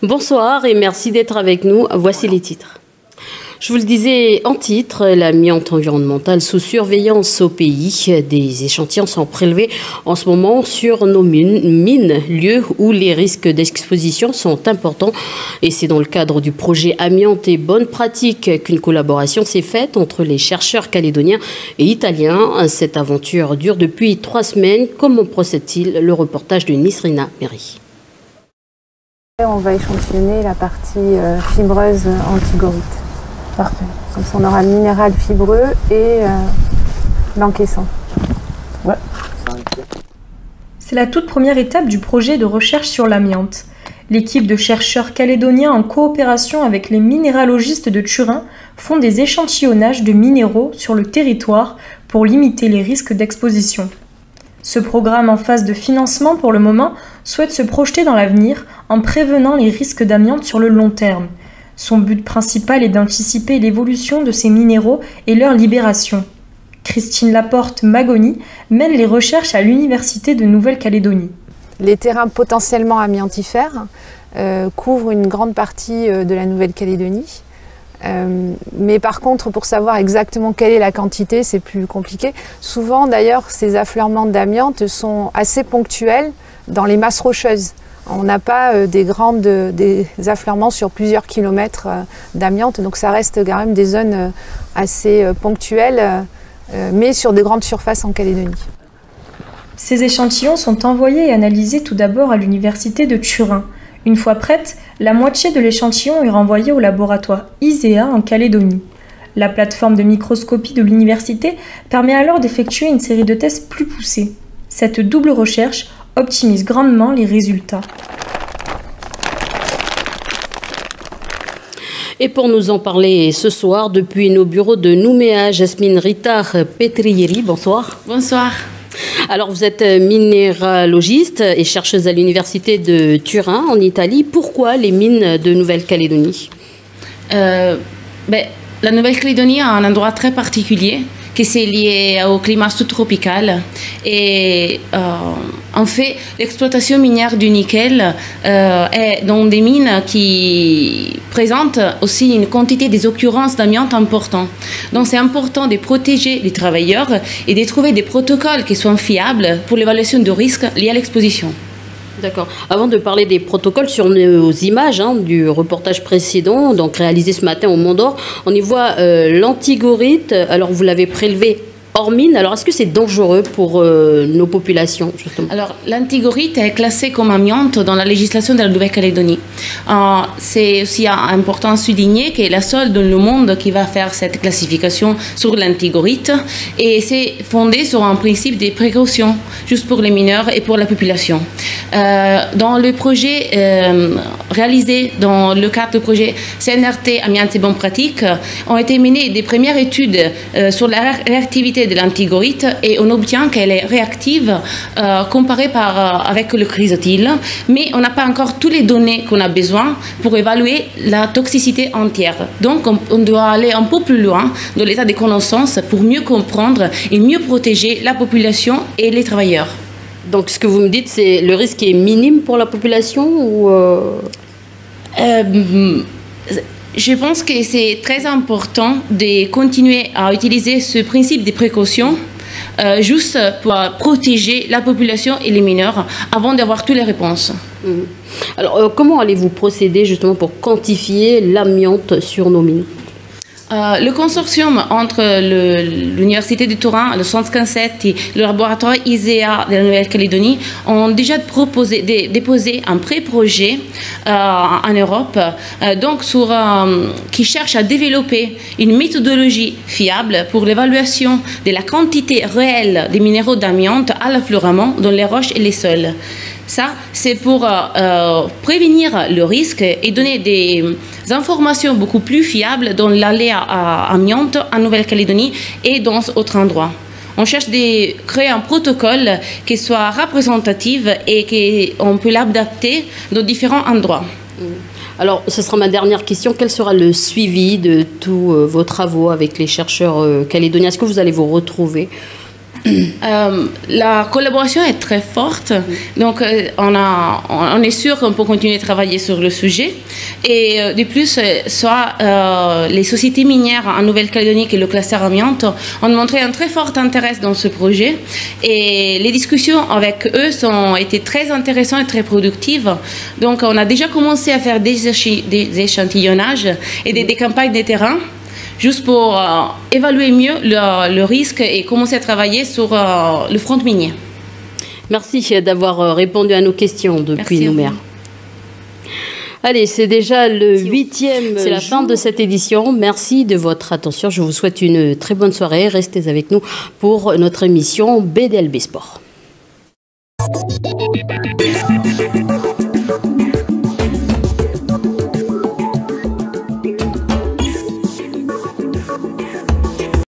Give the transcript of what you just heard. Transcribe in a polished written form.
Bonsoir et merci d'être avec nous. Voici les titres. Je vous le disais en titre, l'amiante environnementale sous surveillance au pays. Des échantillons sont prélevés en ce moment sur nos mines, lieux où les risques d'exposition sont importants. Et c'est dans le cadre du projet Amiante et Bonnes Pratiques qu'une collaboration s'est faite entre les chercheurs calédoniens et italiens. Cette aventure dure depuis 3 semaines. Comment procède-t-il? Le reportage de Nisrina Méry. On va échantillonner la partie fibreuse antigorite. Parfait. Comme ça, on aura le minéral fibreux et l'encaissant. Ouais. C'est la toute première étape du projet de recherche sur l'amiante. L'équipe de chercheurs calédoniens en coopération avec les minéralogistes de Turin font des échantillonnages de minéraux sur le territoire pour limiter les risques d'exposition. Ce programme en phase de financement pour le moment souhaite se projeter dans l'avenir en prévenant les risques d'amiante sur le long terme. Son but principal est d'anticiper l'évolution de ces minéraux et leur libération. Christine Laporte-Magoni mène les recherches à l'Université de Nouvelle-Calédonie. Les terrains potentiellement amiantifères couvrent une grande partie de la Nouvelle-Calédonie. Mais par contre, pour savoir exactement quelle est la quantité, c'est plus compliqué. Souvent, d'ailleurs, ces affleurements d'amiante sont assez ponctuels dans les masses rocheuses. On n'a pas des affleurements sur plusieurs kilomètres d'amiante, donc ça reste quand même des zones assez ponctuelles, mais sur de grandes surfaces en Calédonie. Ces échantillons sont envoyés et analysés tout d'abord à l'université de Turin. Une fois prête, la moitié de l'échantillon est renvoyée au laboratoire ISEA en Calédonie. La plateforme de microscopie de l'université permet alors d'effectuer une série de tests plus poussés. Cette double recherche optimise grandement les résultats. Et pour nous en parler ce soir, depuis nos bureaux de Nouméa, Jasmine Rittard-Petrieri, bonsoir. Bonsoir. Alors, vous êtes minéralogiste et chercheuse à l'université de Turin, en Italie. Pourquoi les mines de Nouvelle-Calédonie? La Nouvelle-Calédonie a un endroit très particulier qui c'est lié au climat sous-tropical. Et en fait, l'exploitation minière du nickel est dans des mines qui présentent aussi une quantité des occurrences d'amiante importante. Donc c'est important de protéger les travailleurs et de trouver des protocoles qui soient fiables pour l'évaluation de risques liés à l'exposition. D'accord. Avant de parler des protocoles, sur nos images du reportage précédent, donc réalisé ce matin au Mont d'Or, on y voit l'antigorite. Alors, vous l'avez prélevé hors mine. Alors, est-ce que c'est dangereux pour nos populations, justement? Alors, l'antigorite est classée comme amiante dans la législation de la Nouvelle-Calédonie. C'est aussi important à souligner qu'elle est la seule dans le monde qui va faire cette classification sur l'antigorite. Et c'est fondé sur un principe de précaution, juste pour les mineurs et pour la population. Dans le projet réalisé dans le cadre du projet CNRT Amiante et Bonnes Pratiques, ont été menées des premières études sur la réactivité de l'antigorite et on obtient qu'elle est réactive comparée avec le chrysotile, mais on n'a pas encore toutes les données qu'on a besoin pour évaluer la toxicité entière. Donc on doit aller un peu plus loin dans l'état de connaissance pour mieux comprendre et mieux protéger la population et les travailleurs. Donc ce que vous me dites, c'est le risque est minime pour la population ou Je pense que c'est très important de continuer à utiliser ce principe de précaution juste pour protéger la population et les mineurs avant d'avoir toutes les réponses. Alors, comment allez-vous procéder justement pour quantifier l'amiante sur nos mines? Le consortium entre l'Université de Turin, le Centre CanSet et le laboratoire ISEA de la Nouvelle-Calédonie ont déjà déposé un pré-projet en Europe qui cherche à développer une méthodologie fiable pour l'évaluation de la quantité réelle des minéraux d'amiante à l'affleurement dans les roches et les sols. Ça, c'est pour prévenir le risque et donner des informations beaucoup plus fiables dans l'aléa amiante en Nouvelle-Calédonie et dans d'autres endroits. On cherche de créer un protocole qui soit représentatif et qu'on peut l'adapter dans différents endroits. Alors, ce sera ma dernière question. Quel sera le suivi de tous vos travaux avec les chercheurs calédoniens? Est-ce que vous allez vous retrouver? La collaboration est très forte, donc on est sûr qu'on peut continuer à travailler sur le sujet. Et de plus, soit les sociétés minières en Nouvelle-Calédonie et le cluster amiante ont montré un très fort intérêt dans ce projet. Et les discussions avec eux ont été très intéressantes et très productives. Donc on a déjà commencé à faire des échantillonnages et des campagnes de terrain, juste pour évaluer mieux le risque et commencer à travailler sur le front minier. Merci d'avoir répondu à nos questions depuis Nouméa. Allez, c'est déjà le 8e, c'est la fin de cette édition. Merci de votre attention. Je vous souhaite une très bonne soirée. Restez avec nous pour notre émission BDLB Sport.